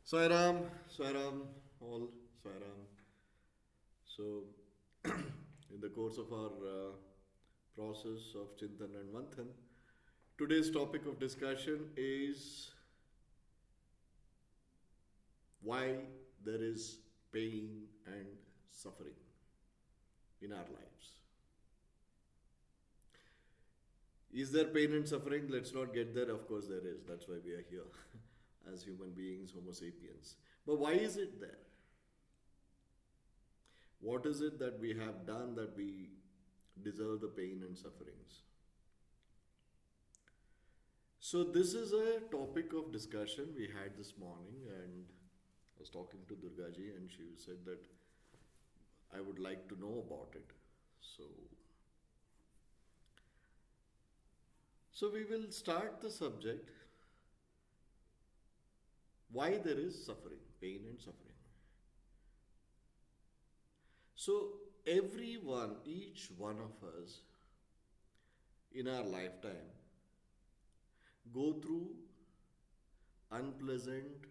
Sai Ram, Sai Ram, all Sai Ram. So, in the course of our process of Chintan and Manthan, today's topic of discussion is why there is pain and suffering in our lives. Is there pain and suffering? Let's not get there. Of course, there is. That's why we are here as human beings, Homo sapiens. But why is it there? What is it that we have done that we deserve the pain and sufferings? So, this is a topic of discussion we had this morning, and I was talking to Durgaji, and she said that I would like to know about it. So, so we will start the subject why there is suffering, pain and suffering. So, everyone, each one of us in our lifetime go through unpleasant,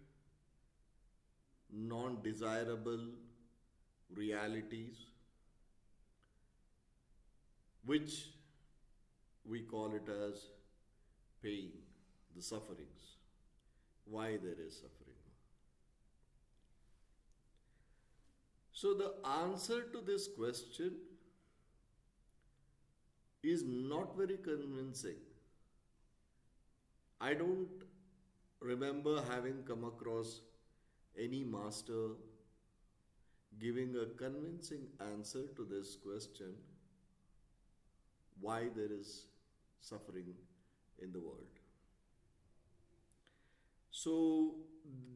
non desirable realities which we call it as pain, the sufferings. Why there is suffering? So, the answer to this question is not very convincing. I don't remember having come across any master giving a convincing answer to this question why there is suffering in the world. So,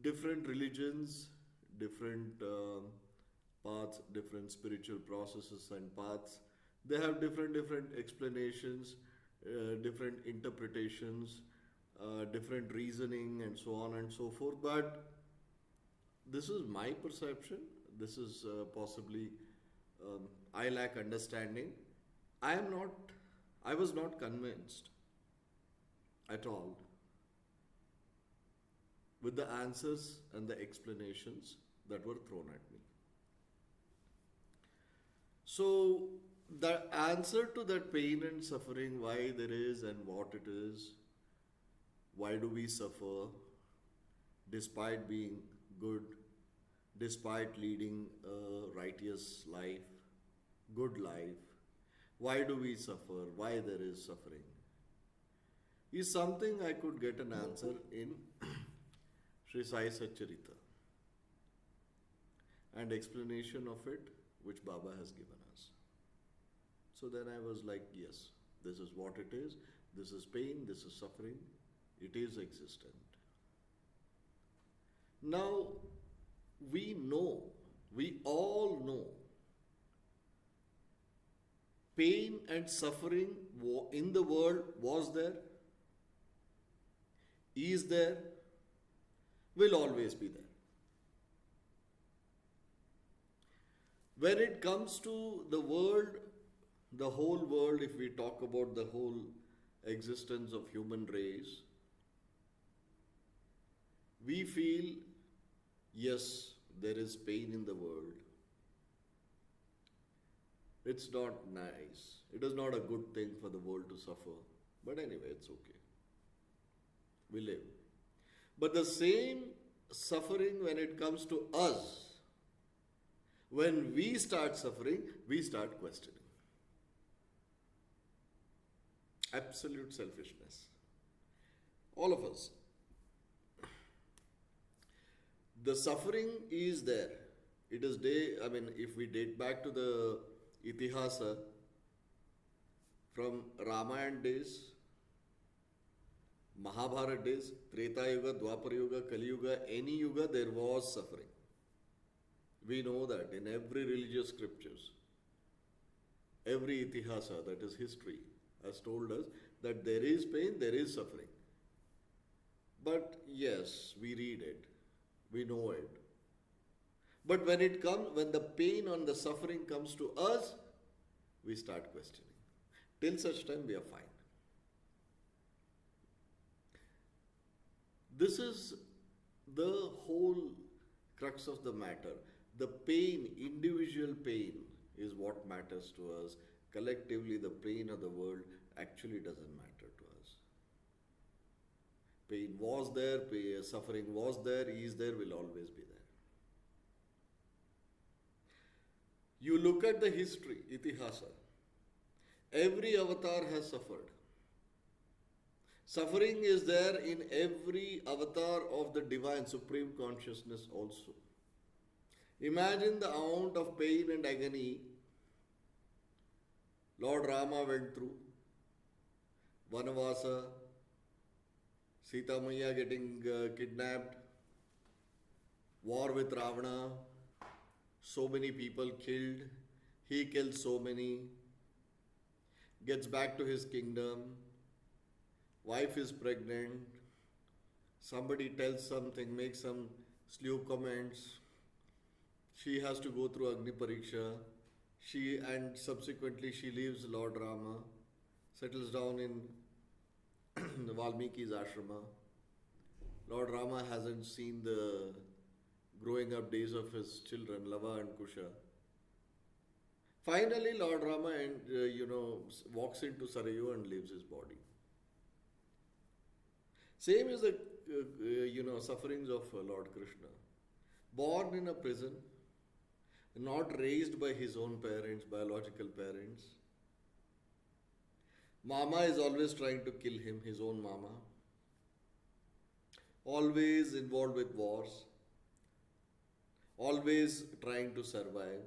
different religions, different paths, different spiritual processes and paths, they have different explanations, different interpretations, different reasoning, and so on and so forth. But this is my perception. This is possibly I lack understanding. I am not. I was not convinced at all with the answers and the explanations that were thrown at me. So, the answer to that pain and suffering, why there is and what it is, why do we suffer despite being good, despite leading a righteous life, good life, why do we suffer, why there is suffering, is something I could get an answer in Sri Sai Satcharita and explanation of it which Baba has given us. So then I was like, yes, this is what it is, this is pain, this is suffering, it is existent. Now, we know, we all know, pain and suffering in the world was there, is there, will always be there. When it comes to the world, the whole world, if we talk about the whole existence of human race, we feel, yes, there is pain in the world. It's not nice. It is not a good thing for the world to suffer. But anyway, it's okay. We live. But the same suffering when it comes to us, when we start suffering, we start questioning. Absolute selfishness. All of us. The suffering is there. It is if we date back to the Itihasa, from Ramayana days, Mahabharata days, Treta Yuga, Dwapar Yuga, Kali Yuga, any Yuga, there was suffering. We know that in every religious scriptures, every Itihasa, that is history, has told us that there is pain, there is suffering. But yes, we read it, we know it. But when the pain and the suffering comes to us, we start questioning. Till such time, we are fine. This is the whole crux of the matter. The pain, individual pain, is what matters to us. Collectively, the pain of the world actually doesn't matter to us. Pain was there, suffering was there, is there, will always be there. You look at the history, itihasa. Every avatar has suffered. Suffering is there in every avatar of the divine supreme consciousness also. Imagine the amount of pain and agony Lord Rama went through. Vanavasa, Sita Maya getting kidnapped, war with Ravana, so many people killed, he killed so many, gets back to his kingdom, wife is pregnant, somebody tells something, makes some slew comments, she has to go through Agni Pariksha, and subsequently she leaves Lord Rama, settles down in Valmiki's ashrama. Lord Rama hasn't seen the growing up days of his children, Lava and Kusha. Finally, Lord Rama walks into Sarayu and leaves his body. Same is the sufferings of Lord Krishna. Born in a prison, not raised by his own parents, biological parents. Mama is always trying to kill him, his own mama. Always involved with wars. Always trying to survive.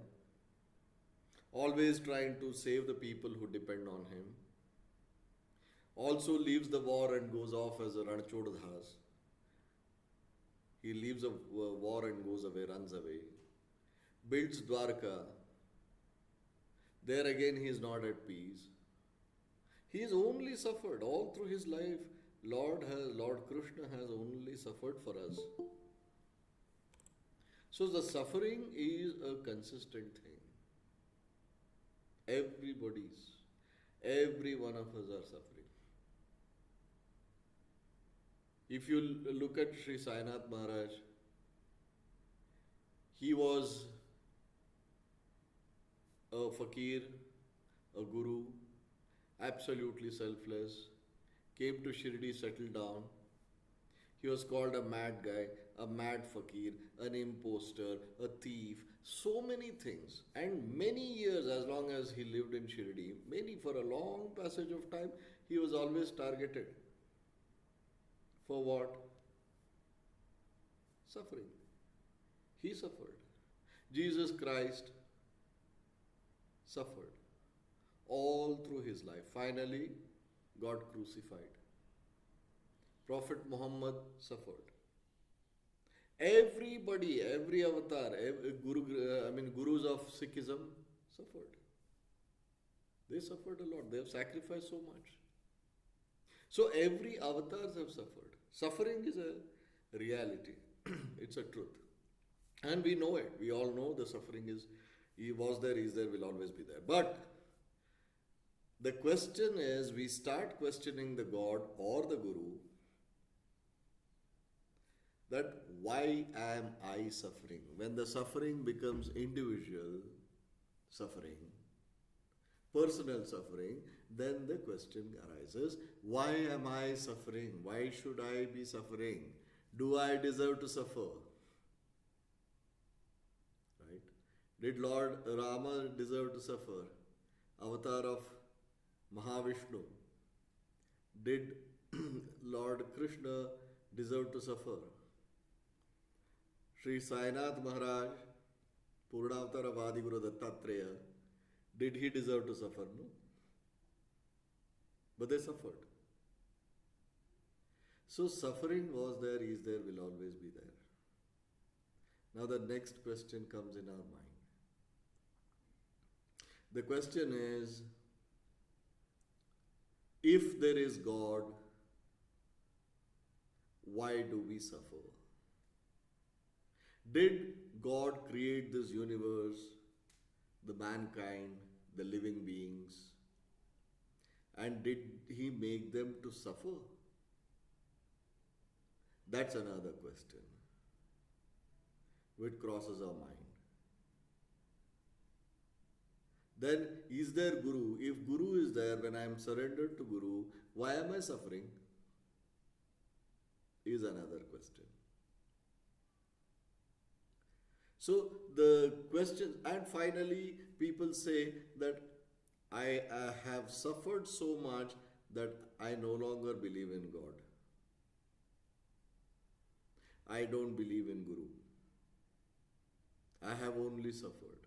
Always trying to save the people who depend on him. Also leaves the war and goes off as a Ranchodhas. He leaves a war and goes away, runs away. Builds Dwarka. There again he is not at peace. He has only suffered all through his life. Lord Krishna has only suffered for us. So the suffering is a consistent thing. Every one of us are suffering. If you look at Sri Sanat Maharaj, he was a fakir, a guru, absolutely selfless, came to Shirdi, settled down. He was called a mad guy, a mad fakir, an impostor, a thief, so many things. And many years, as long as he lived in Shirdi, for a long passage of time, he was always targeted. For what? Suffering. He suffered. Jesus Christ suffered all through his life. Finally, got crucified. Prophet Muhammad suffered. Everybody, every avatar, gurus of Sikhism suffered. They suffered a lot. They have sacrificed so much. So every avatars have suffered. Suffering is a reality. It's a truth. And we know it. We all know the suffering was there, is there, will always be there. But the question is, we start questioning the God or the Guru, that why am I suffering? When the suffering becomes individual suffering, personal suffering, then the question arises, why am I suffering? Why should I be suffering? Do I deserve to suffer? Right? Did Lord Rama deserve to suffer? Avatar of Mahavishnu. Did Lord Krishna deserve to suffer? Sri Sainath Maharaj, Purnavatar of Adiguru Dattatreya, did he deserve to suffer? No. But they suffered. So suffering was there, is there, will always be there. Now the next question comes in our mind. The question is, if there is God, why do we suffer? Did God create this universe, the mankind, the living beings, and did He make them to suffer? That's another question. which crosses our mind. Then, is there Guru? If Guru is there, when I am surrendered to Guru, why am I suffering? Is another question. So, the question, and finally, people say that I have suffered so much that I no longer believe in God. I don't believe in Guru. I have only suffered.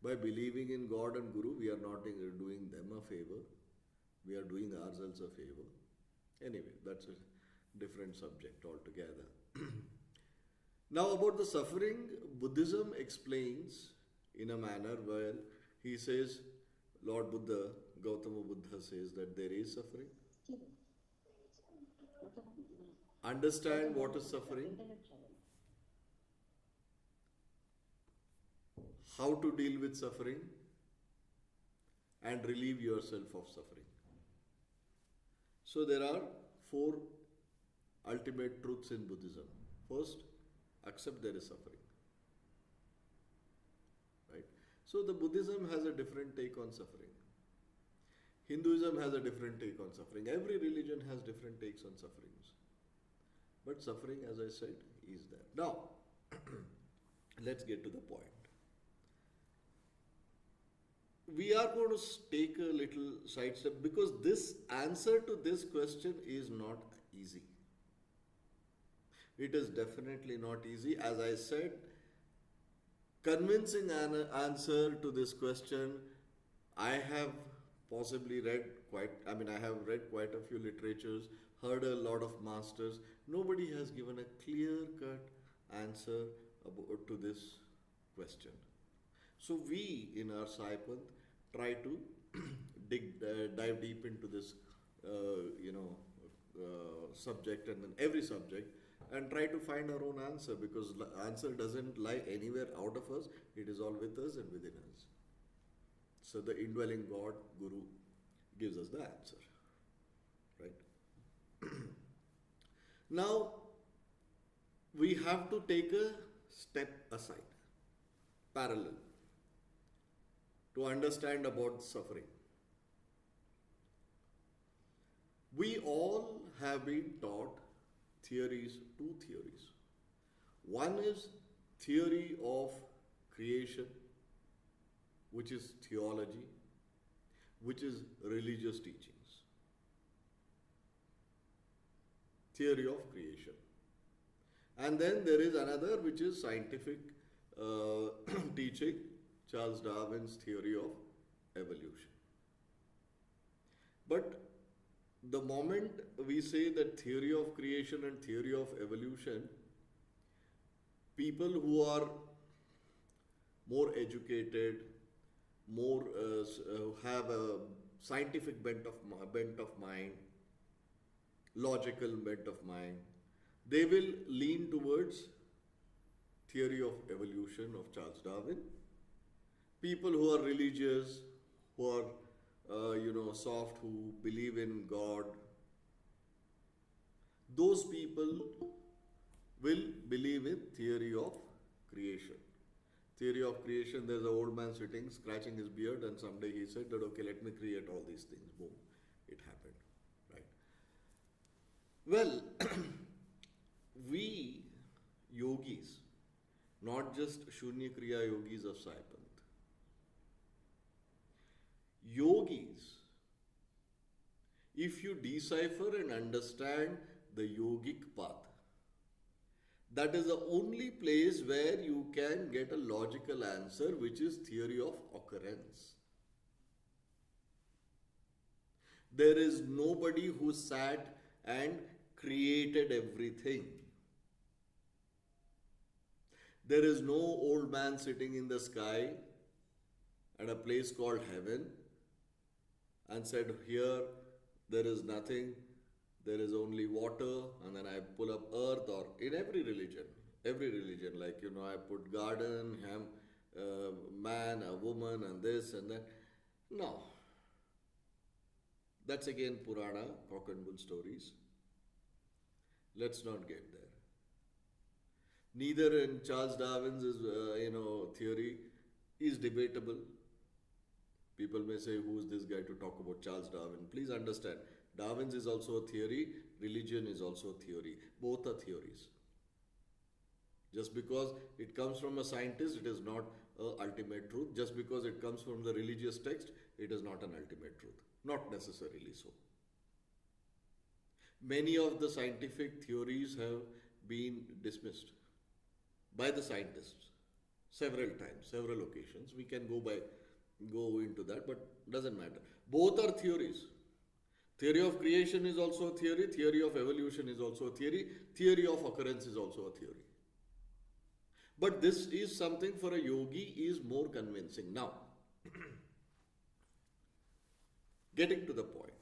By believing in God and Guru, we are not doing them a favor. We are doing ourselves a favor. Anyway, that's a different subject altogether. Now, about the suffering, Buddhism explains in a manner where he says, Lord Buddha, Gautama Buddha says that there is suffering. Understand what is suffering, how to deal with suffering, and relieve yourself of suffering. So there are four ultimate truths in Buddhism. First, accept there is suffering. Right? So the Buddhism has a different take on suffering. Hinduism has a different take on suffering. Every religion has different takes on sufferings. But suffering, as I said, is there. Now, let's get to the point. We are going to take a little sidestep because this answer to this question is not easy. It is definitely not easy. As I said, convincing an answer to this question, I have possibly read I have read quite a few literatures, heard a lot of masters. Nobody has given a clear-cut answer to this question. So we in our Saipanth try to dive deep into this, subject and then every subject, and try to find our own answer, because the answer doesn't lie anywhere out of us. It is all with us and within us. So the indwelling God, Guru, gives us the answer. Right? Now, we have to take a step aside, parallel, to understand about suffering. We all have been taught two theories. One is theory of creation, which is theology, which is religious teachings. Theory of creation. And then there is another which is scientific teaching, Charles Darwin's theory of evolution. But the moment we say that theory of creation and theory of evolution, people who are more educated, more have a scientific bent of mind, logical bent of mind, they will lean towards theory of evolution of Charles Darwin. People who are religious, who are soft, who believe in God, those people will believe in theory of creation. Theory of creation, there's an old man sitting, scratching his beard, and someday he said that, okay, let me create all these things. Boom, it happened, right? Well, we yogis, not just Shunya Kriya yogis of Saipanth, yogis, if you decipher and understand the yogic path, that is the only place where you can get a logical answer, which is theory of occurrence. There is nobody who sat and created everything. There is no old man sitting in the sky at a place called heaven and said, here there is nothing, there is only water, and then I pull up earth. Or in every religion, like, I put garden, man, a woman, and this and that. No. That's again Purana, cock and bull stories. Let's not get there. Neither in Charles Darwin's theory is debatable. People may say, who is this guy to talk about Charles Darwin? Please understand, Darwin's is also a theory, religion is also a theory. Both are theories. Just because it comes from a scientist, it is not a ultimate truth. Just because it comes from the religious text, it is not an ultimate truth. Not necessarily so. Many of the scientific theories have been dismissed by the scientists several times, several occasions. We can go into that, but doesn't matter. Both are theories. Theory of creation is also a theory, theory of evolution is also a theory, theory of occurrence is also a theory. But this is something for a yogi is more convincing. Now, getting to the point.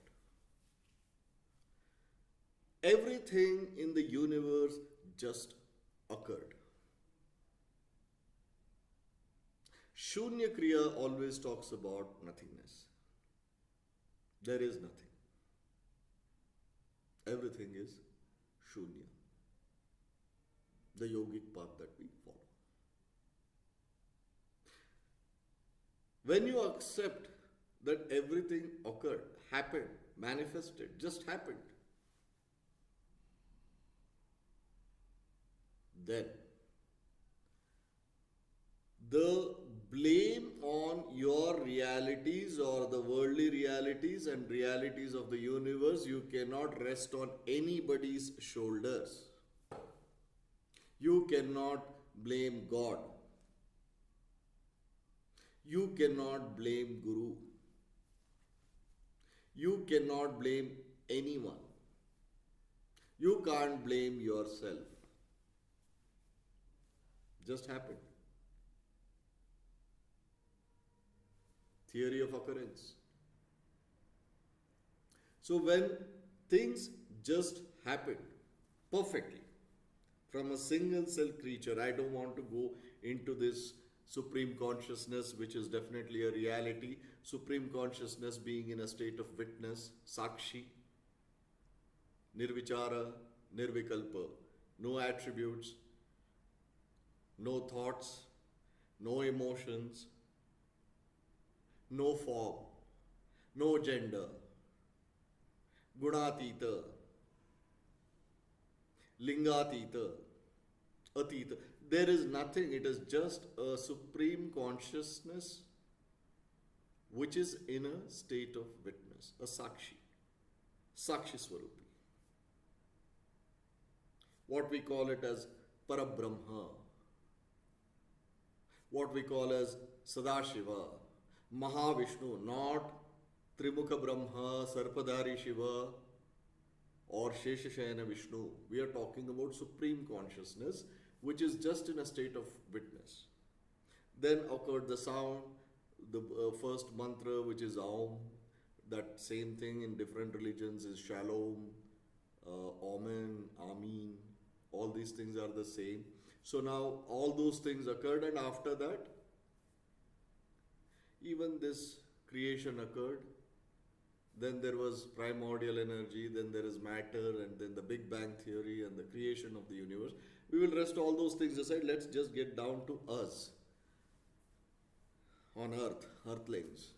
Everything in the universe just occurred. Shunya Kriya always talks about nothingness. There is nothing. Everything is Shunya. The yogic path that we follow. When you accept that everything occurred, happened, manifested, just happened, then the blame on your realities or the worldly realities and realities of the universe, you cannot rest on anybody's shoulders. You cannot blame God. You cannot blame Guru. You cannot blame anyone. You can't blame yourself. Just happened. Theory of occurrence. So when things just happened perfectly from a single cell creature, I don't want to go into this supreme consciousness, which is definitely a reality. Supreme consciousness being in a state of witness, sakshi, nirvichara, nirvikalpa, no attributes, no thoughts, no emotions, no form, no gender, gunatita, lingatita, atita. There is nothing, it is just a supreme consciousness which is in a state of witness, a sakshi, sakshi swarupi. What we call it as Parabrahma, what we call as Sadashiva, Mahavishnu, not Trimukha Brahma, Sarpadhari Shiva, or Sheshashayana Vishnu. We are talking about supreme consciousness, which is just in a state of witness. Then occurred the sound, the first mantra, which is Aum. That same thing in different religions is Shalom, Amen, Amin. All these things are the same. So now all those things occurred, and after that, even this creation occurred. Then there was primordial energy, then there is matter, and then the Big Bang theory and the creation of the universe. We will rest all those things aside. Let's just get down to us on earth, earthlings.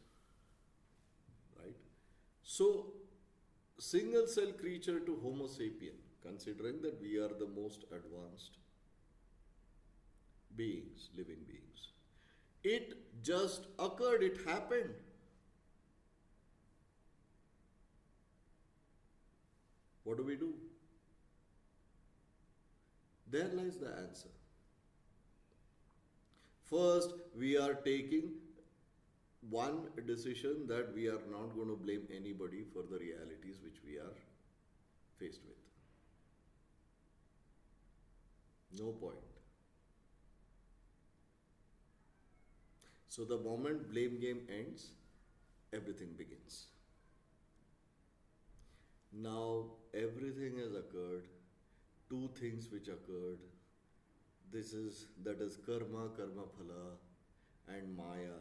Right? So, single cell creature to Homo sapien, considering that we are the most advanced beings, living beings. It just occurred, it happened. What do we do? There lies the answer. First, we are taking one decision that we are not going to blame anybody for the realities which we are faced with. No point. So the moment blame game ends, everything begins. Now everything has occurred. Two things which occurred. That is karma, karma phala, and maya.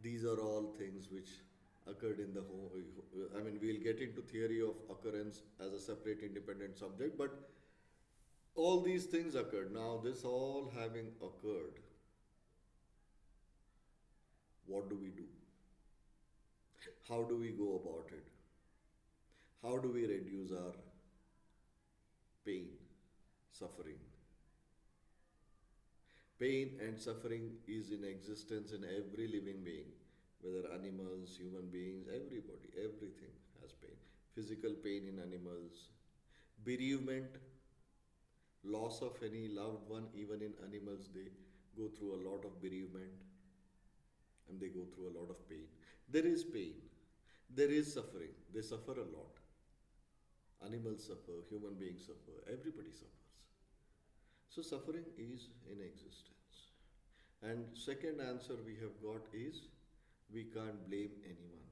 These are all things which occurred in the whole. I mean, we'll get into theory of occurrence as a separate independent subject, but All these things occurred. Now, this all having occurred, what do we do? How do we go about it? How do we reduce our pain, suffering? Pain and suffering is in existence in every living being, whether animals, human beings, everybody, everything has pain. Physical pain in animals, bereavement, loss of any loved one, even in animals, they go through a lot of bereavement and they go through a lot of pain. There is pain, there is suffering, they suffer a lot. Animals suffer, human beings suffer, everybody suffers. So, suffering is in existence. And second answer we have got is we can't blame anyone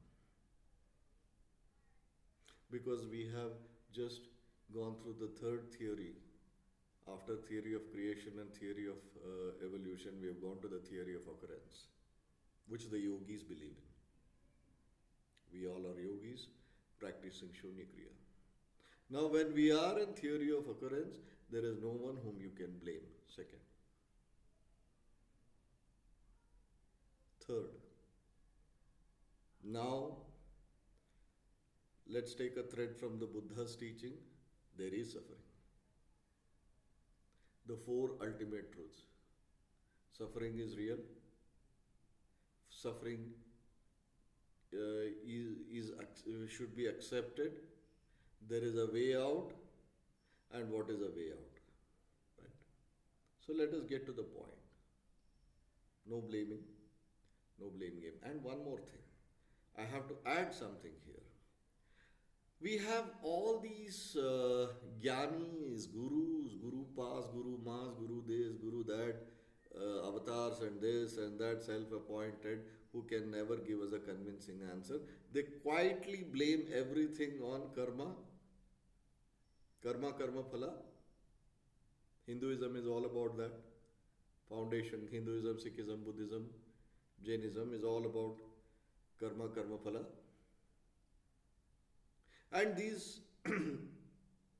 because we have just gone through the third theory. After theory of creation and theory of evolution, we have gone to the theory of occurrence, which the yogis believe in. We all are yogis practicing Shunya Kriya. Now, when we are in theory of occurrence, there is no one whom you can blame. Second. Third. Now, let's take a thread from the Buddha's teaching. There is suffering. The four ultimate truths. Suffering is real. Suffering should be accepted. There is a way out, and what is a way out? Right? So let us get to the point. No blaming, no blame game. And one more thing. I have to add something here. We have all these gyanis, gurus, guru pas, guru mas, guru this, guru that, avatars and this and that, self-appointed, who can never give us a convincing answer. They quietly blame everything on karma. Karma, karma, phala. Hinduism is all about that. Foundation, Hinduism, Sikhism, Buddhism, Jainism is all about karma, karma, phala. And these,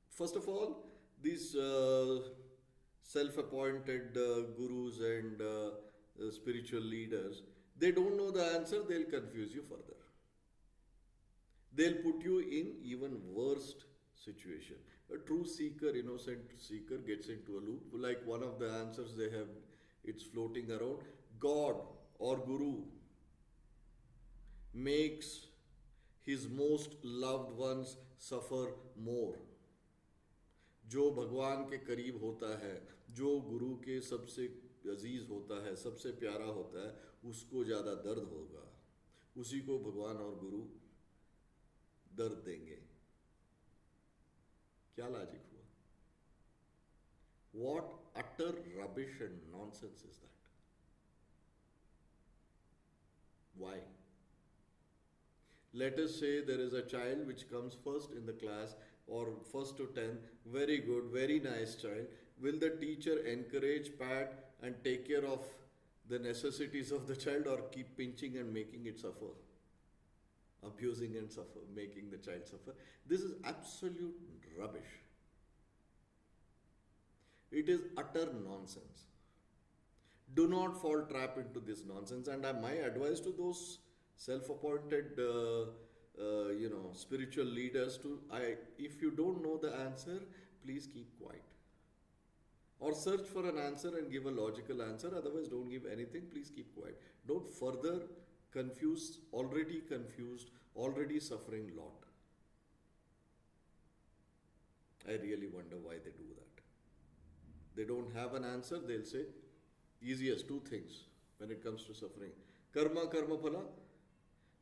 first of all, these self-appointed gurus and spiritual leaders, they don't know the answer, they'll confuse you further. They'll put you in even worst situation. A true seeker, innocent seeker gets into a loop. Like one of the answers they have, it's floating around. God or Guru makes his most loved ones suffer more. जो भगवान के करीब होता है, जो गुरु के सबसे अजीज होता है, सबसे प्यारा होता है, उसको ज़्यादा दर्द होगा. उसी को भगवान और गुरु दर्द देंगे. क्या लॉजिक हुआ? What utter rubbish and nonsense is that? Why? Let us say there is a child which comes first in the class or first to 10, very good, very nice child. Will the teacher encourage, pat and take care of the necessities of the child, or keep pinching and making it suffer? Abusing and suffer, making the child suffer. This is absolute rubbish. It is utter nonsense. Do not fall trap into this nonsense. And my advice to those self-appointed, spiritual leaders, if you don't know the answer, please keep quiet. Or search for an answer and give a logical answer. Otherwise, don't give anything. Please keep quiet. Don't further confused, already suffering lot. I really wonder why they do that. They don't have an answer, they'll say, easiest two things when it comes to suffering. Karma, karma, phala.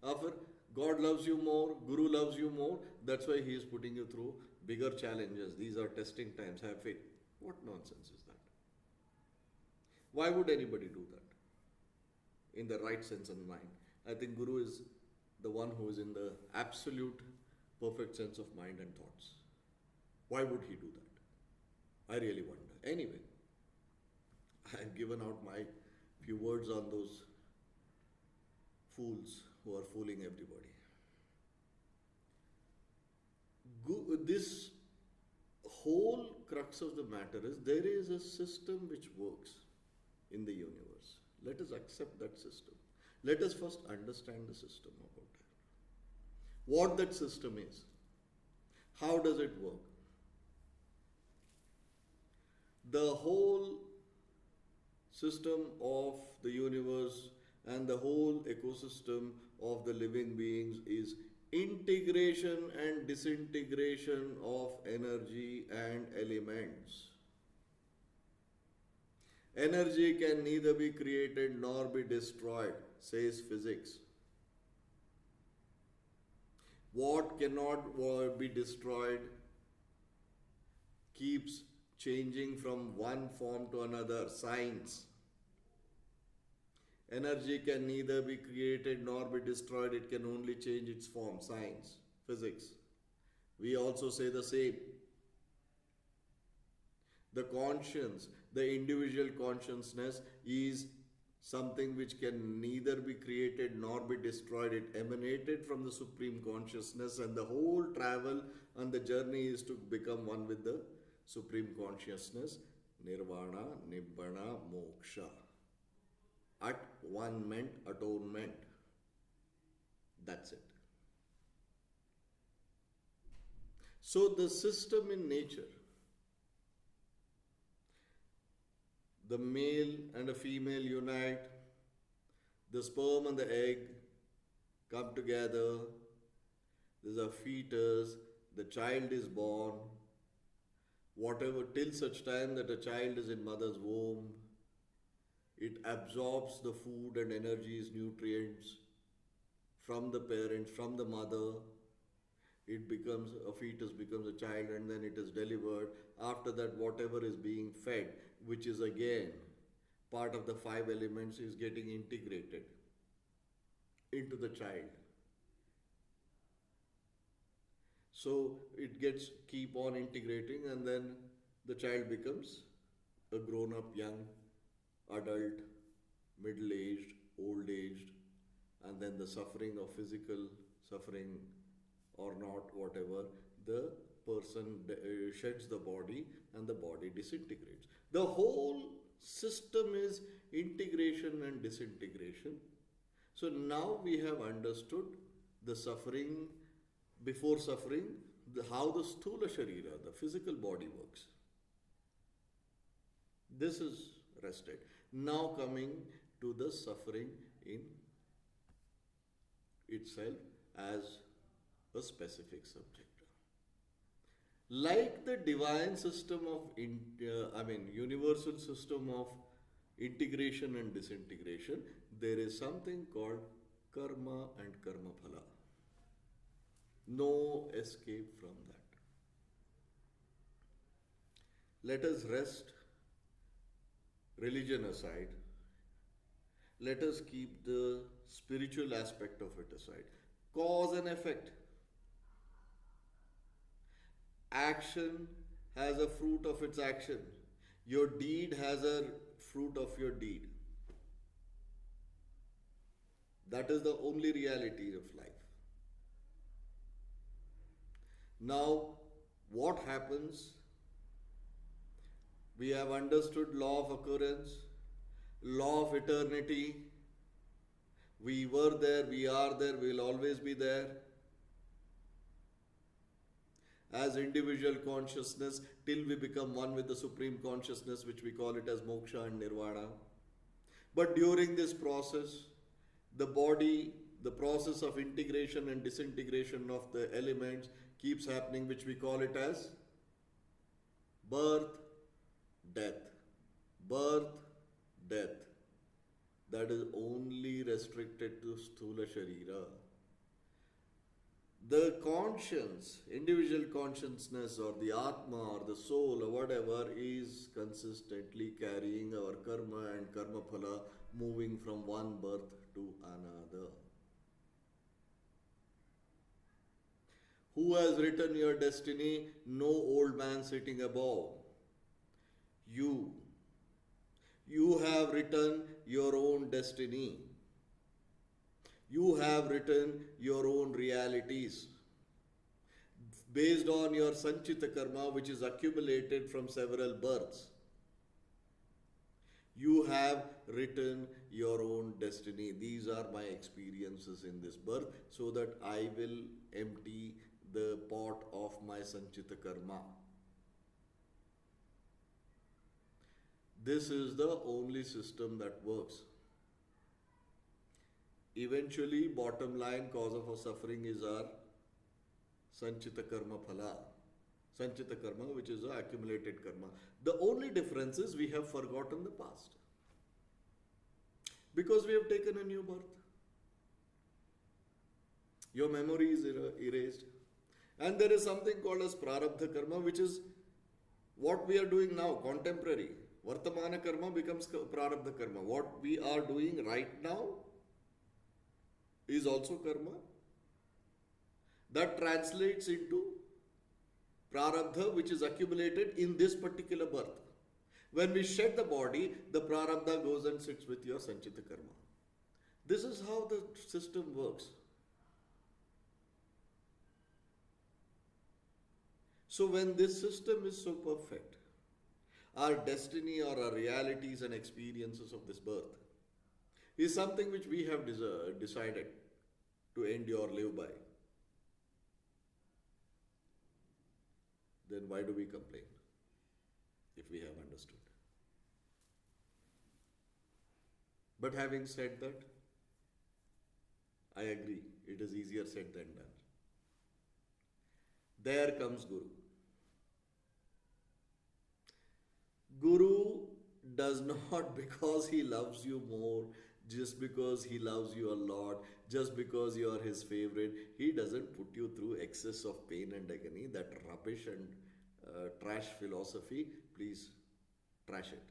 After God loves you more, Guru loves you more, that's why He is putting you through bigger challenges. These are testing times, have faith. What nonsense is that? Why would anybody do that? In the right sense of mind. I think Guru is the one who is in the absolute perfect sense of mind and thoughts. Why would he do that? I really wonder. Anyway, I have given out my few words on those fools who are fooling everybody. This whole crux of the matter is there is a system which works in the universe. Let us accept that system. Let us first understand the system about it. What that system is. How does it work? The whole system of the universe and the whole ecosystem of the living beings is integration and disintegration of energy and elements. Energy can neither be created nor be destroyed, says physics. What cannot be destroyed keeps changing from one form to another, science. Energy can neither be created nor be destroyed, it can only change its form, science, physics. We also say the same. The conscience, the individual consciousness is something which can neither be created nor be destroyed. It emanated from the Supreme Consciousness, and the whole travel and the journey is to become one with the Supreme Consciousness, Nirvana, Nibbana, Moksha. At one meant atonement. That's it. So the system in nature, the male and a female unite, the sperm and the egg come together, there's a fetus, the child is born, whatever, till such time that a child is in mother's womb, it absorbs the food and energies, nutrients from the parents, from the mother. It becomes, a fetus becomes a child, and then it is delivered. After that, whatever is being fed, which is again part of the five elements, is getting integrated into the child. So it gets, keep on integrating, and then the child becomes a grown-up young adult, middle-aged, old-aged, and then the suffering of physical suffering or not, whatever, the person sheds the body and the body disintegrates. The whole system is integration and disintegration. So now we have understood the suffering, before suffering, how the Sthula Sharira, the physical body works. This is rested. Now coming to the suffering in itself as a specific subject. Like the divine system of, universal system of integration and disintegration, there is something called karma and karma phala. No escape from that. Let us rest religion aside. Let us keep the spiritual aspect of it aside. Cause and effect. Action has a fruit of its action. Your deed has a fruit of your deed. That is the only reality of life. Now, what happens? We have understood law of occurrence, law of eternity. We were there, we are there, we will always be there. As individual consciousness, till we become one with the Supreme Consciousness, which we call it as moksha and nirvana. But during this process, the body, the process of integration and disintegration of the elements keeps happening, which we call it as birth, death. Birth, death. That is only restricted to Sthula Sharira. The conscience, individual consciousness or the Atma or the soul or whatever is consistently carrying our karma and karma phala, moving from one birth to another. Who has written your destiny? No old man sitting above. You. You have written your own destiny. You have written your own realities. based on your sanchita karma, which is accumulated from several births. You have written your own destiny. These are my experiences in this birth, so that I will empty the pot of my sanchita karma. This is the only system that works. Eventually, bottom line cause of our suffering is our sanchita karma phala. Sanchita karma, which is the accumulated karma. The only difference is we have forgotten the past. Because we have taken a new birth. Your memory is erased. And there is something called as prarabdha karma, which is what we are doing now, contemporary. Vartamana karma becomes prarabdha karma. What we are doing right now is also karma. That translates into prarabdha, which is accumulated in this particular birth. When we shed the body, the prarabdha goes and sits with your sanchita karma. This is how the system works. So when this system is so perfect, our destiny or our realities and experiences of this birth is something which we have decided to endure, live by. Then why do we complain if we have understood? But having said that, I agree, it is easier said than done. There comes Guru. Guru does not, because he loves you more, just because he loves you a lot, just because you are his favorite, he doesn't put you through excess of pain and agony. That rubbish and trash philosophy, please trash it.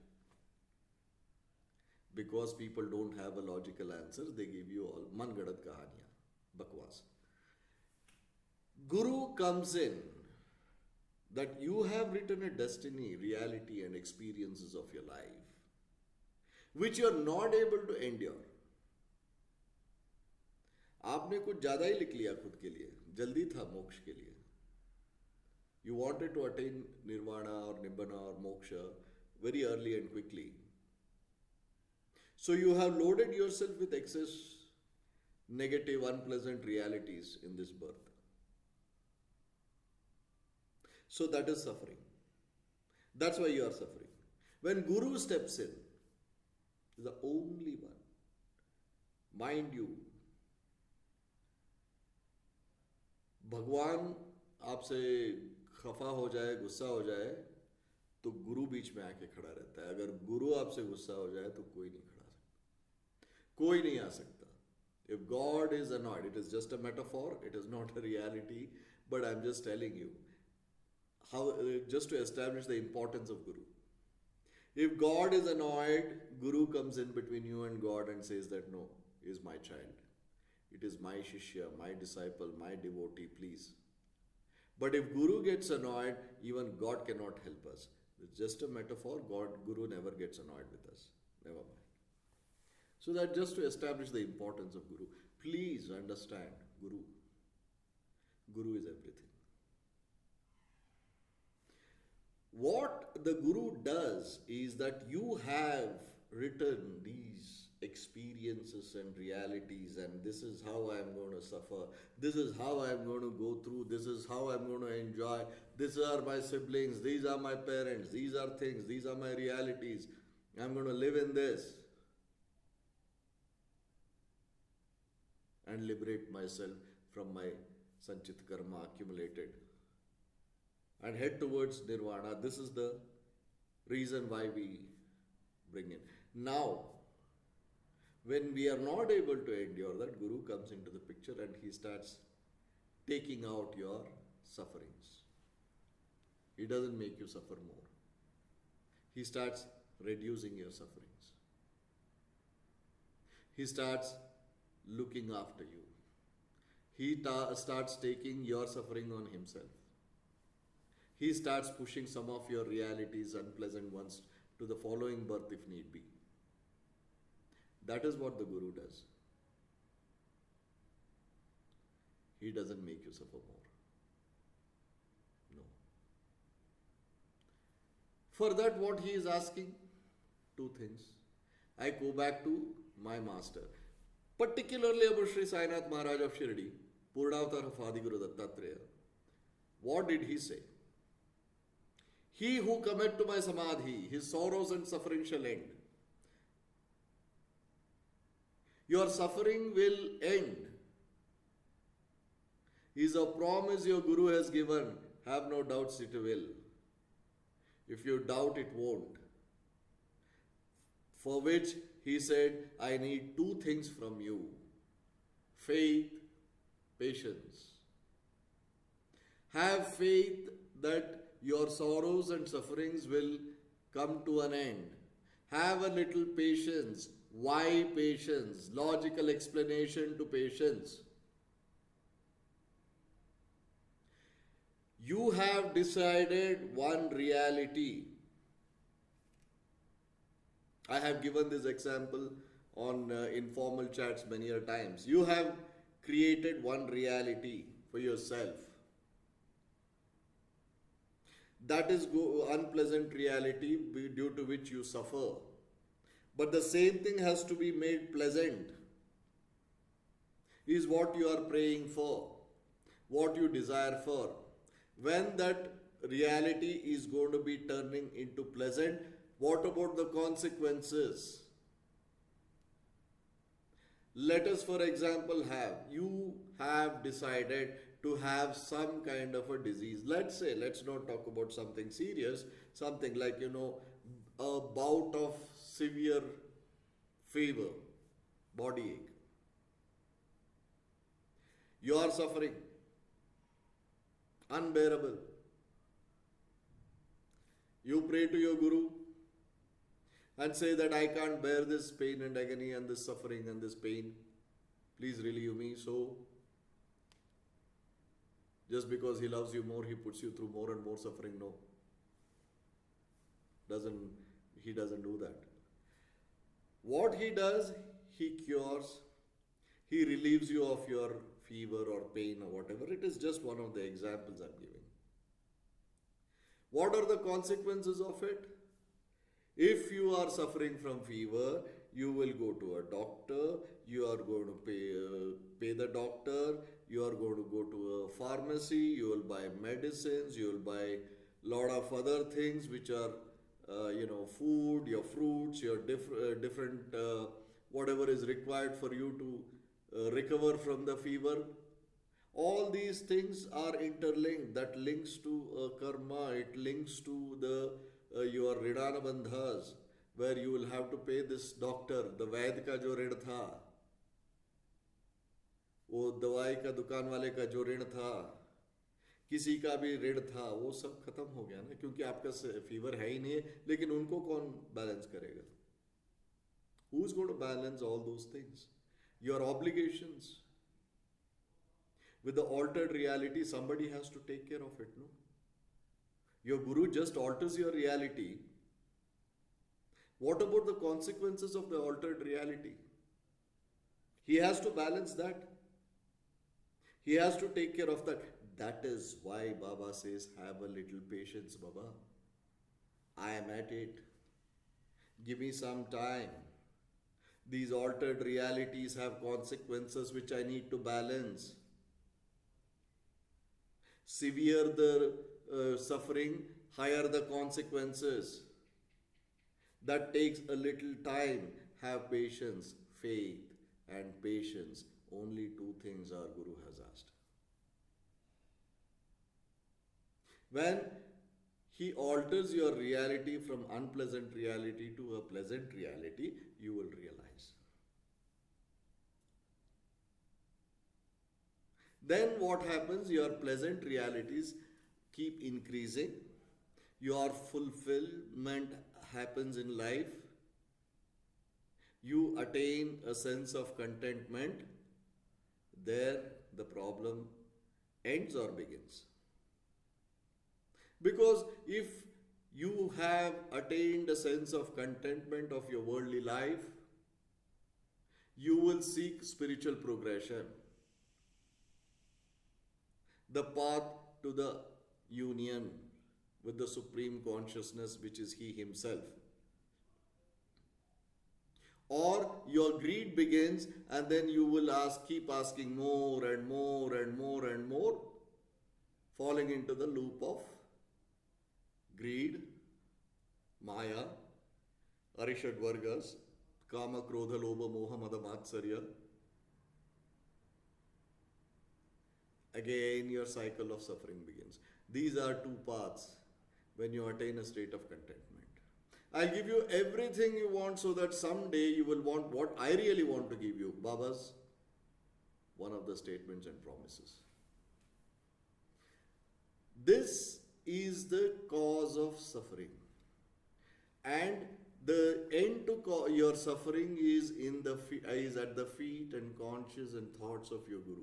Because people don't have a logical answer, they give you all mangadat kahaniya, bakwas. Guru comes in that you have written a destiny, reality, and experiences of your life which you are not able to endure. आपने कुछ ज्यादा ही लिख लिया खुद के लिए, जल्दी था मोक्ष के लिए. You wanted to attain nirvana or nibbana or moksha very early and quickly. So you have loaded yourself with excess negative, unpleasant realities in this birth. So that is suffering. That's why you are suffering. When Guru steps in, is the only one. Mind you, भगवान आपसे खफा हो जाए, गुस्सा हो जाए, तो गुरु बीच में आके खड़ा रहता है. अगर गुरु आपसे गुस्सा हो जाए तो कोई नहीं खड़ा सकता, कोई नहीं आ सकता. If God is annoyed, it is just a metaphor, it is not a reality, but I'm just telling you how, just to establish the importance of Guru. If God is annoyed, Guru comes in between you and God and says that no, he is my child. It is my shishya, my disciple, my devotee, please. But if Guru gets annoyed, even God cannot help us. It's just a metaphor. Guru never gets annoyed with us. Never mind. So that just to establish the importance of Guru. Please understand Guru. Guru is everything. What the Guru does is that you have written these experiences and realities, and this is how I am going to suffer, this is how I am going to go through, this is how I am going to enjoy, these are my siblings, these are my parents, these are things, these are my realities, I am going to live in this and liberate myself from my sanchit karma accumulated and head towards nirvana. This is the reason why we bring in. Now, when we are not able to endure that, Guru comes into the picture and he starts taking out your sufferings. He doesn't make you suffer more. He starts reducing your sufferings. He starts looking after you. He starts taking your suffering on himself. He starts pushing some of your realities, unpleasant ones, to the following birth if need be. That is what the Guru does. He doesn't make you suffer more. For that, what he is asking? Two things. I go back to my master. Particularly about Sri Sanat Maharaj of Shirdi, Purnavatar of Adiguru Dattatreya. What did he say? He who cometh to my samadhi, his sorrows and suffering shall end. Your suffering will end. Is a promise your Guru has given. Have no doubts it will. If you doubt, it won't. For which he said, I need two things from you: faith, patience. Have faith that your sorrows and sufferings will come to an end. Have a little patience. Why patience? Logical explanation to patience. You have decided one reality. I have given this example on informal chats many a times. You have created one reality for yourself. That is unpleasant reality due to which you suffer. But the same thing has to be made pleasant. Is what you are praying for, what you desire for. When that reality is going to be turning into pleasant, what about the consequences? Let us, for example, you have decided to have some kind of a disease. Let's not talk about something serious, something like, a bout of severe fever, body ache. You are suffering, unbearable. You pray to your Guru and say that I can't bear this pain and agony and this suffering and this pain. Please relieve me. So, just because he loves you more, he puts you through more and more suffering? No. He doesn't do that. What he does, he cures, he relieves you of your fever or pain or whatever. It is just one of the examples I'm giving. What are the consequences of it? If you are suffering from fever, you will go to a doctor, you are going to pay the doctor, you are going to go to a pharmacy, you will buy medicines, you will buy lot of other things which are food, your fruits, your different whatever is required for you to recover from the fever. All these things are interlinked. That links to karma. It links to the your ridana bandhas, where you will have to pay this doctor. The वैद्य का जो ऋण था, वो दवाई का दुकान वाले का जो ऋण था, किसी का भी ऋण था, वो सब खत्म हो गया ना, क्योंकि आपका फीवर है ही नहीं है. लेकिन उनको कौन बैलेंस करेगा? Who is going to balance all those things? Your obligations. With the altered reality, somebody has to take care of it, no? Your Guru just alters your reality. What about the consequences of the altered reality? He has to balance that. He has to take care of that. That is why Baba says, have a little patience, Baba. I am at it. Give me some time. These altered realities have consequences which I need to balance. Severe the suffering, higher the consequences. That takes a little time. Have patience, faith and patience. Only two things our Guru has asked. When he alters your reality from unpleasant reality to a pleasant reality, you will realize. Then what happens? Your pleasant realities keep increasing. Your fulfillment happens in life. You attain a sense of contentment. There the problem ends or begins. Because if you have attained a sense of contentment of your worldly life, you will seek spiritual progression. The path to the union, with the Supreme Consciousness, which is He Himself. Or your greed begins, and then you will keep asking more and more and more and more, falling into the loop of greed, Maya, Arishad Vargas, Kama, Krodha, Lobha, Moha, Mada, Matsarya. Again, your cycle of suffering begins. These are two paths when you attain a state of contentment. I'll give you everything you want so that someday you will want what I really want to give you. Baba's one of the statements and promises. This is the cause of suffering. And the end to your suffering is is at the feet and conscious and thoughts of your Guru.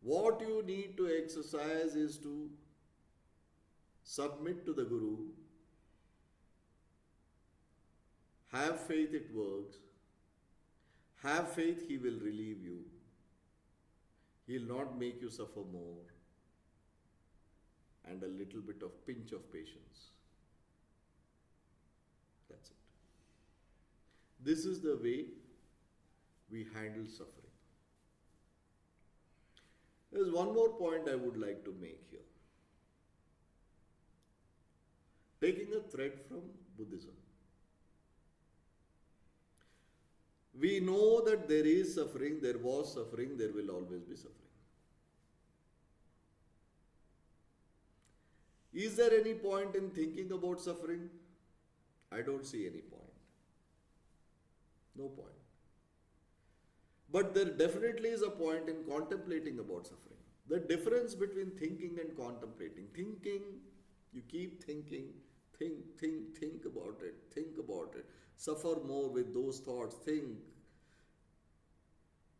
What you need to exercise is to submit to the Guru, have faith it works, have faith He will relieve you, He'll not make you suffer more, and a little bit of pinch of patience. That's it. This is the way we handle suffering. There's one more point I would like to make here. Taking a thread from Buddhism. We know that there is suffering, there was suffering, there will always be suffering. Is there any point in thinking about suffering? I don't see any point. No point. But there definitely is a point in contemplating about suffering. The difference between thinking and contemplating. Thinking, you keep thinking, think about it. Suffer more with those thoughts, think.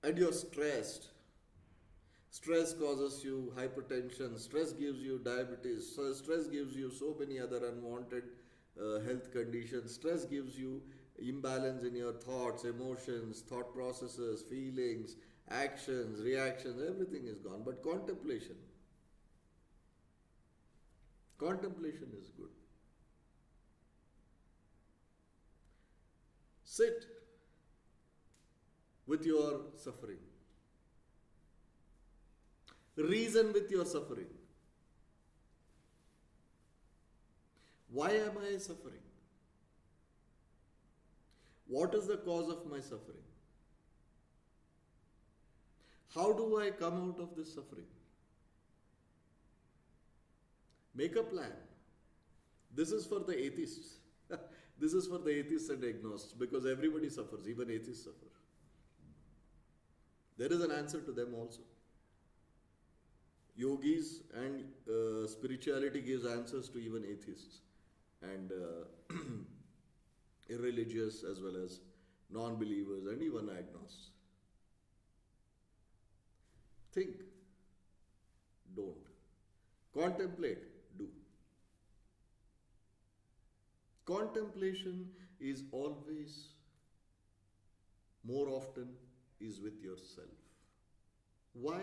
And you're stressed. Stress causes you hypertension, stress gives you diabetes, stress gives you so many other unwanted health conditions, stress gives you imbalance in your thoughts, emotions, thought processes, feelings, actions, reactions, everything is gone. But contemplation is good. Sit with your suffering. Reason with your suffering. Why am I suffering? What is the cause of my suffering? How do I come out of this suffering? Make a plan. This is for the atheists. This is for the atheists and agnostics, because everybody suffers, even atheists suffer. There is an answer to them also. Yogis and spirituality gives answers to even atheists and irreligious as well as non-believers and even agnostics. Think, don't. Contemplate, do. Contemplation is always, more often, is with yourself. Why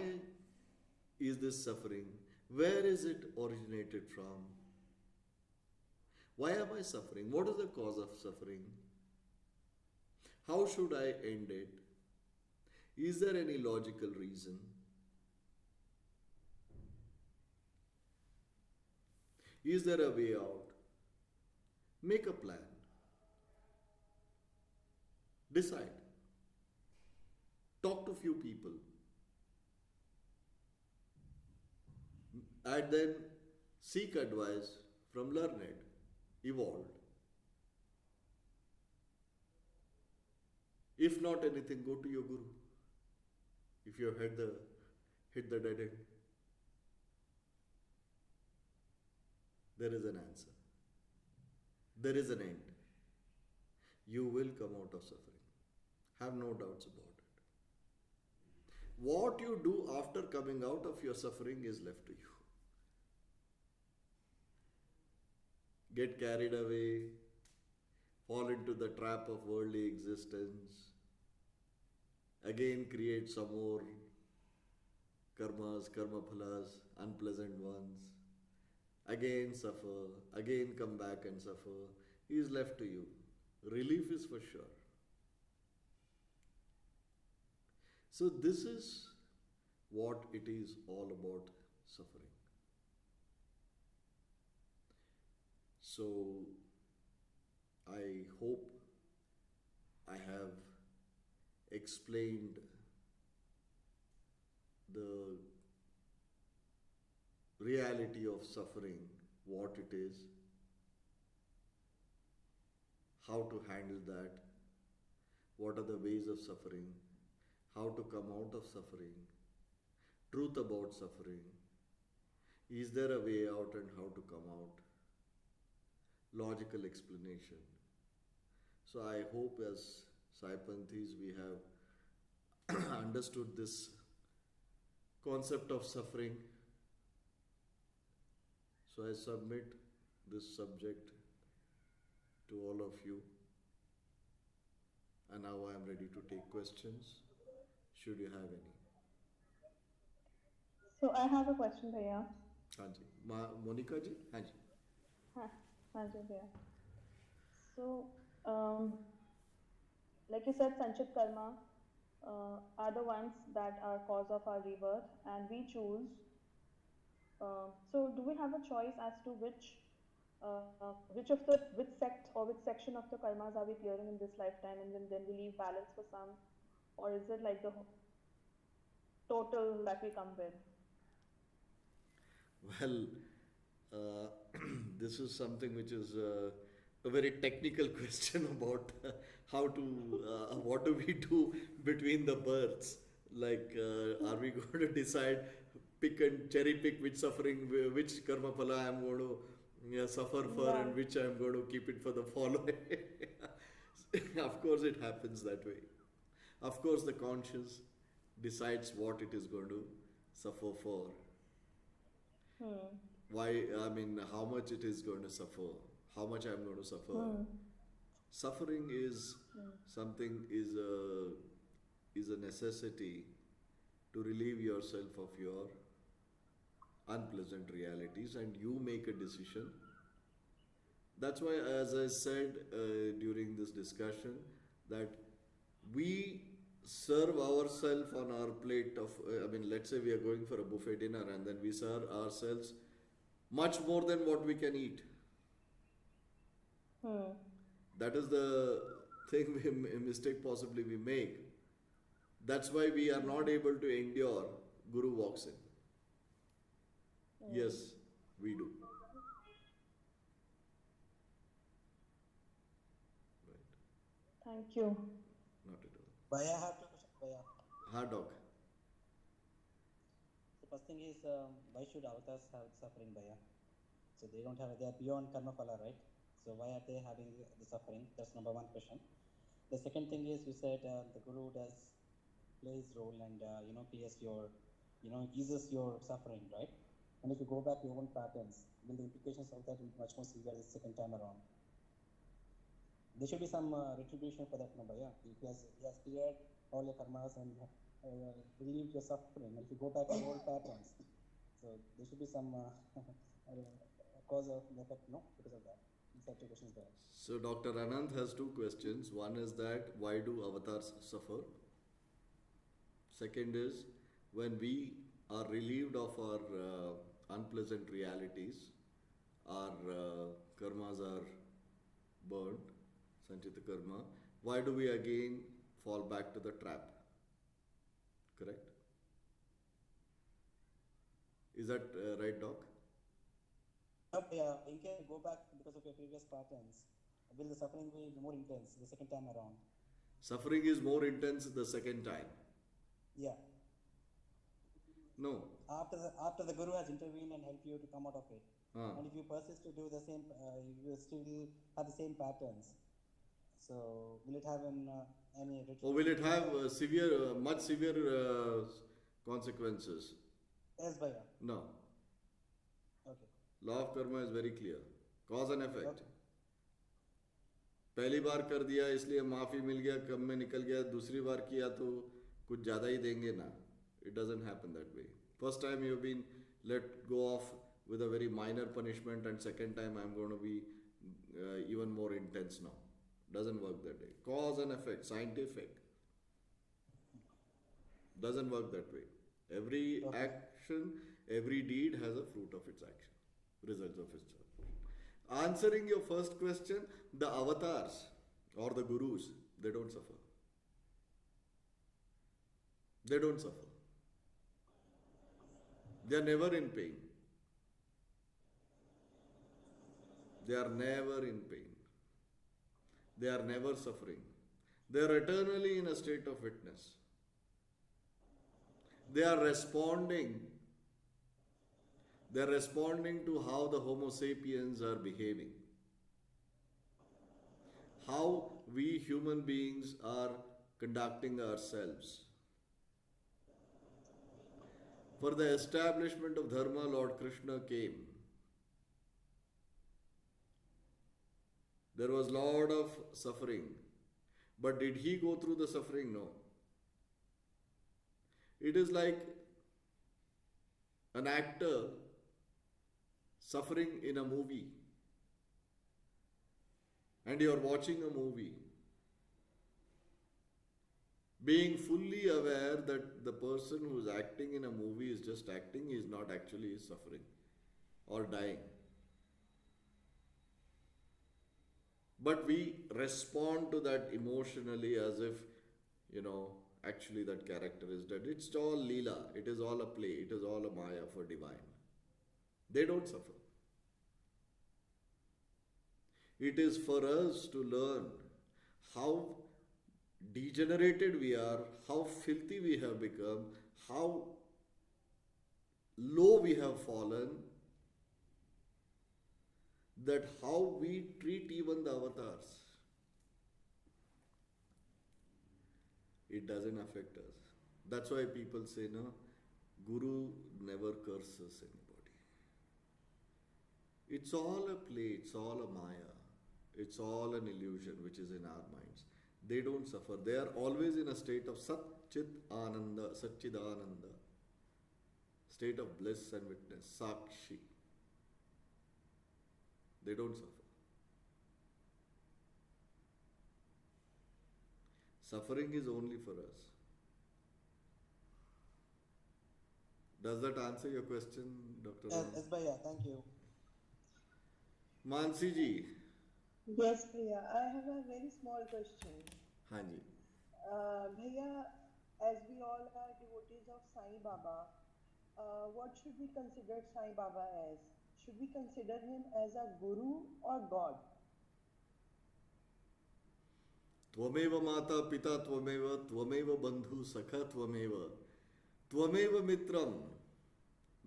is this suffering? Where is it originated from? Why am I suffering? What is the cause of suffering? How should I end it? Is there any logical reason? Is there a way out? Make a plan. Decide. Talk to few people. And then seek advice from learned, evolved. If not anything, go to your Guru. If you have hit the dead end, there is an answer. There is an end. You will come out of suffering. Have no doubts about it. What you do after coming out of your suffering is left to you. Get carried away, fall into the trap of worldly existence, again create some more karmas, karma phalas, unpleasant ones. Again suffer, again come back and suffer. He is left to you. Relief is for sure. So, this is what it is all about suffering. So, I hope I have explained the reality of suffering, what it is, how to handle that, what are the ways of suffering, how to come out of suffering, truth about suffering, is there a way out and how to come out, logical explanation. So I hope as Saipanthis we have understood this concept of suffering. So I submit this subject to all of you. And now I am ready to take questions, should you have any. So I have a question, Bhaiya. हाँ जी मोनिका जी हाँ जी हाँ, हाँ जी भैया. So, um, like you said, Sanchit Karma are the ones that are cause of our rebirth, and we choose. So, do we have a choice as to which sect or which section of the karmas are we clearing in this lifetime, and then we leave balance for some, or is it like the total that we come with? well this is something which is a very technical question about how to what do we do between the births, like are we going to decide, pick and cherry pick which suffering, which karma phala I am going to suffer for Yeah. and which I am going to keep it for the following. Of course it happens that way. Of course the conscious decides what it is going to suffer for, Hmm. why, I mean, how much it is going to suffer, how much I'm going to suffer. Hmm. Suffering is something, is a necessity to relieve yourself of your unpleasant realities, and you make a decision. That's why, as I said during this discussion, that we serve ourselves on our plate of, I mean, let's say we are going for a buffet dinner and then we serve ourselves much more than what we can eat. Hmm. That is the thing, mistake possibly we make. That's why we are not able to endure. Guru walks in. Yes, we do. Right. Thank you. Not at all. Bhaiya, I have two questions, Bhaiya. Hard dog. The first thing is, why should avatars have suffering, Bhaiya? So they don't have, they are beyond karma phala, right? So why are they having the suffering? That's number one question. The second thing is, you said the guru does play his role and clears your, eases your suffering, right? And if you go back to your own patterns, then the implications of that will be much more severe the second time around. There should be some retribution for that, no, Bhaiya. If he has cleared all your karmas and relieved your suffering, and if you go back to your old patterns, so there should be some cause of effect, no, because of that. These are two questions there. So Dr. Anand has two questions. One is that why do avatars suffer? Second is, when we are relieved of our unpleasant realities, our karmas are burned, sanchita karma, why do we again fall back to the trap? Correct? Is that right, Doc? No, you can go back because of your previous patterns. Will the suffering be more intense the second time around? Suffering is more intense the second time. Yeah. No. After the guru has intervened and helped you to come out of it, and if you persist to do the same, you will still have the same patterns. So will it have any? Or will it have severe, much severe consequences? Yes, Bhaiya. No. Okay. Law of karma is very clear. Cause and effect. Okay. पहली बार कर दिया इसलिए माफी मिल गया, कम में निकल गया, दूसरी बार किया तो कुछ ज़्यादा ही देंगे ना. It doesn't happen that way. First time you've been let go off with a very minor punishment, and second time I'm going to be even more intense now. Doesn't work that way. Cause and effect, scientific. Doesn't work that way. Every Okay. action, every deed has a fruit of its action, results of its action. Answering your first question, the avatars or the gurus, they don't suffer. They don't suffer. They are never in pain. They are never in pain. They are never suffering. They are eternally in a state of witness. They are responding. They are responding to how the Homo sapiens are behaving. How we human beings are conducting ourselves. For the establishment of Dharma, Lord Krishna came. There was lot of suffering. But did he go through the suffering? No. It is like an actor suffering in a movie. And you are watching a movie. Being fully aware that the person who is acting in a movie is just acting, is not actually suffering or dying. But we respond to that emotionally as if, actually that character is dead. It's all Leela, it is all a play, it is all a Maya for divine. They don't suffer. It is for us to learn how degenerated we are, how filthy we have become, how low we have fallen, that how we treat even the avatars. It doesn't affect us. That's why people say, no, Guru never curses anybody. It's all a play, it's all a Maya, it's all an illusion which is in our minds. They don't suffer. They are always in a state of Sat Chit Ananda, Satchidananda, state of bliss and witness, Sakshi. They don't suffer. Suffering is only for us. Does that answer your question, Dr. Yes, Ram? yes, Bhaiya, thank you. Mansi ji. Yes, Priya. I have a very small question. हाँ जी. Bhaiya, as we all are devotees of Sai Baba, what should we consider Sai Baba as? Should we consider him as a guru or God? त्वमेव माता पिता त्वमेव त्वमेव बंधु सखा त्वमेव त्वमेव मित्रम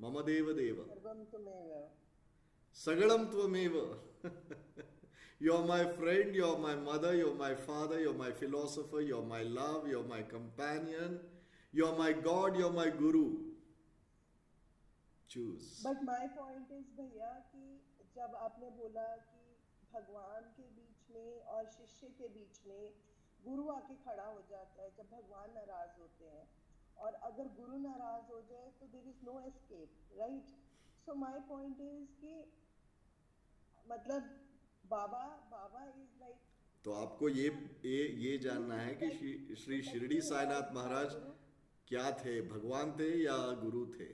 मम देव देव Sarvam tumeva. सगळम त्वमेव. You're my friend, you're my mother, you're my father, you're my philosopher, you're my love, you're my companion, you're my God, you're my guru. Choose. But my point is भैया कि जब आपने बोला कि भगवान के बीच में और शिष्य के बीच में गुरु आके खड़ा हो जाता है जब भगवान नाराज होते हैं और अगर गुरु नाराज हो जाए तो there is no escape right so my point is कि मतलब बाबा बाबा इज लाइक तो आपको ये जानना है कि श्री शिरडी साईनाथ महाराज क्या थे, भगवान थे या गुरु थे?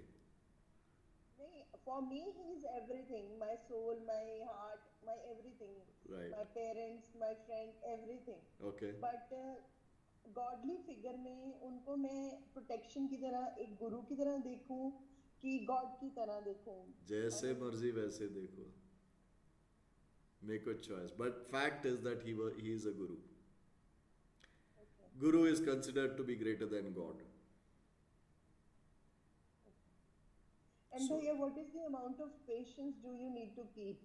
नहीं for me he is everything my soul my heart my everything Right. My parents my friend everything Okay. But godly figure में उनको मैं प्रोटेक्शन की तरह एक गुरु की तरह देखूं कि गॉड की तरह देखूं जैसे मर्जी वैसे देखो. Make a choice. But fact is that he is a guru. Guru is considered to be greater than God. And So- भैया what is the amount of patience do you need to keep?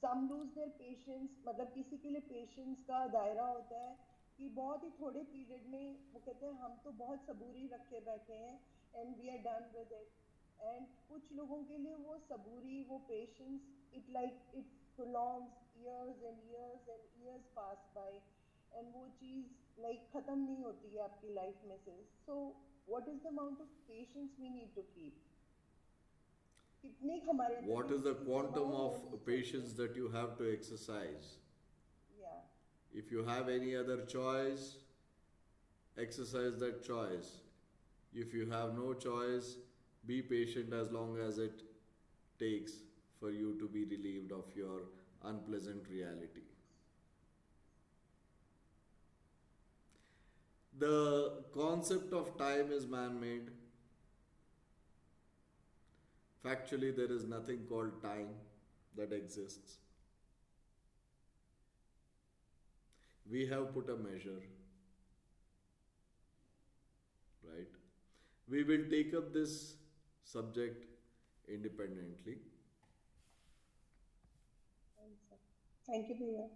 Some lose their patience मतलब किसी के लिए patience का दायरा होता है कि बहुत ही थोड़े पीरियड में वो कहते हैं हम तो बहुत सबूरी रखे बैठे हैं and we are done with it. And कुछ लोगों के लिए वो सबूरी वो patience it prolongs years and years and years pass by and वो चीज़ like खत्म नहीं होती है आपकी लाइफ में से. So what is the amount of patience we need to keep? कितनी हमारे अंदर What is the instinct quantum strong of होनी चाहिए. patience that you have to exercise? Yeah. If you have any other choice, exercise that choice. If you have no choice, be patient as long as it takes for you to be relieved of your unpleasant reality. The concept of time is man made. Factually, there is nothing called time that exists. We have put a measure, right? We will take up this subject independently. Thank you, Priya.